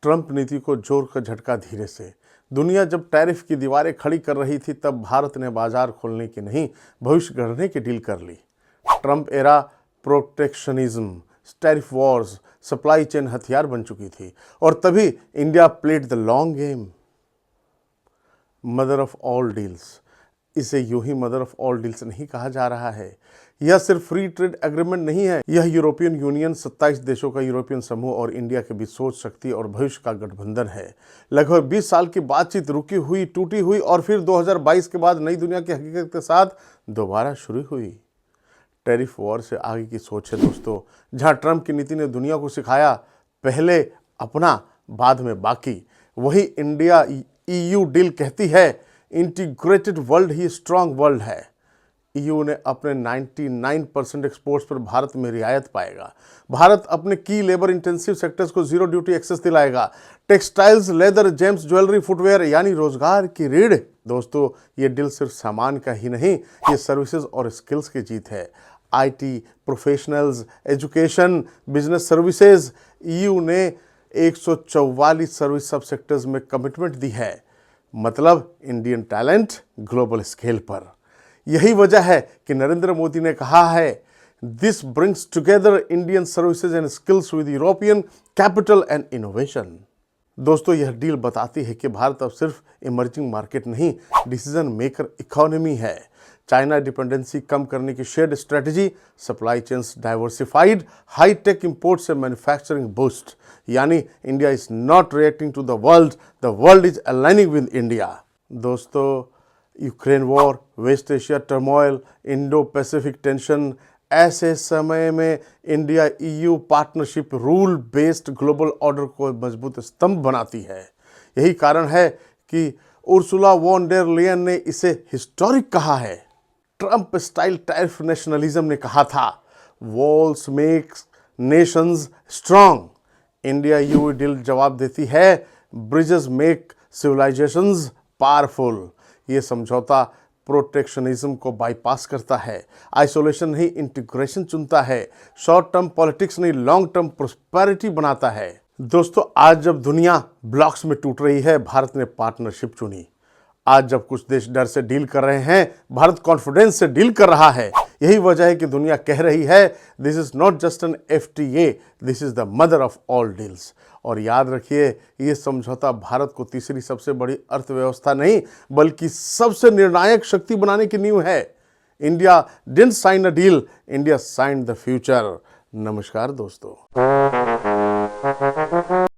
Trump नीति को जोर का झटका धीरे से। दुनिया जब टैरिफ की दीवारें खड़ी कर रही थी तब भारत ने बाजार खोलने की नहीं, भविष्य गढ़ने की डील कर ली। Trump era protectionism, tariff wars, supply chain हथियार बन चुकी थी और तभी India played the long game. Mother of all deals, इसे यूं ही मदर ऑफ ऑल डील्स नहीं कहा जा रहा है। यह सिर्फ फ्री ट्रेड एग्रीमेंट नहीं है, यह यूरोपियन यूनियन 27 देशों का यूरोपियन समूह और इंडिया के बीच सोच, शक्ति और भविष्य का गठबंधन है। लगभग 20 साल की बातचीत रुकी हुई, टूटी हुई और फिर 2022 के बाद नई दुनिया की हकीकत के साथ दोबारा शुरू हुई। टैरिफ वॉर से आगे की सोच है दोस्तों, जहां ट्रंप की नीति ने दुनिया को सिखाया पहले अपना बाद में बाकी, वही इंडिया ईयू डील कहती है इंटीग्रेटेड वर्ल्ड ही स्ट्रांग वर्ल्ड है। ईयू ने अपने 99% एक्सपोर्ट्स पर भारत में रियायत पाएगा। भारत अपने की लेबर इंटेंसिव सेक्टर्स को जीरो ड्यूटी एक्सेस दिलाएगा। Textiles, leather, James, jewellery, footwear यानी रोजगार की रीढ़। दोस्तों, ये डील सिर्फ सामान का ही नहीं, ये सर्विसेज और स्किल्स की जीत है। IT professionals, education, business services. EU ने 144 सर्विस सब सेक्टर्स में कमिटमेंट दी है, मतलब इंडियन टैलेंट ग्लोबल स्केल पर। यही वजह है कि नरेंद्र मोदी ने कहा है this brings together Indian services and skills with European capital and innovation. दोस्तों, यह डील बताती है कि भारत अब सिर्फ इमर्जिंग मार्केट नहीं, डिसीजन मेकर इकोनॉमी है। चाइना डिपेंडेंसी कम करने की shared strategy, supply chains diversified, high tech import से मैन्युफैक्चरिंग बूस्ट, यानी India is not reacting to the world is aligning with India. दोस्तों, Ukraine war, West Asia turmoil, Indo Pacific tension, ऐसे समय में India EU partnership rule based global order को मजबूत स्तंभ बनाती है। यही कारण है कि उर्सुला वॉन डेर लेयन ने इसे हिस्टोरिक कहा है। ट्रंप स्टाइल टैरिफ नेशनलिज्म ने कहा था walls makes Nations strong. India EU deal जवाब देती है ब्रिजेस मेक सिविलाइजेशंस पावरफुल। ये समझौता प्रोटेक्शनिज्म को बाईपास करता है, आइसोलेशन नहीं इंटीग्रेशन चुनता है, शॉर्ट टर्म पॉलिटिक्स नहीं लॉन्ग टर्म प्रोस्पेरिटी बनाता है। दोस्तों, आज जब दुनिया ब्लॉक्स में टूट रही है, भारत ने पार्टनरशिप चुनी। आज जब कुछ देश डर से डील कर रहे हैं, भारत कॉन्फिडेंस से डील कर रहा है। यही वजह है कि दुनिया कह रही है this is not just an FTA, this is the mother of all deals. और याद रखिए, ये समझौता भारत को तीसरी सबसे बड़ी अर्थव्यवस्था नहीं बल्कि सबसे निर्णायक शक्ति बनाने की नींव है। India didn't sign a deal, India signed the future. नमस्कार दोस्तों।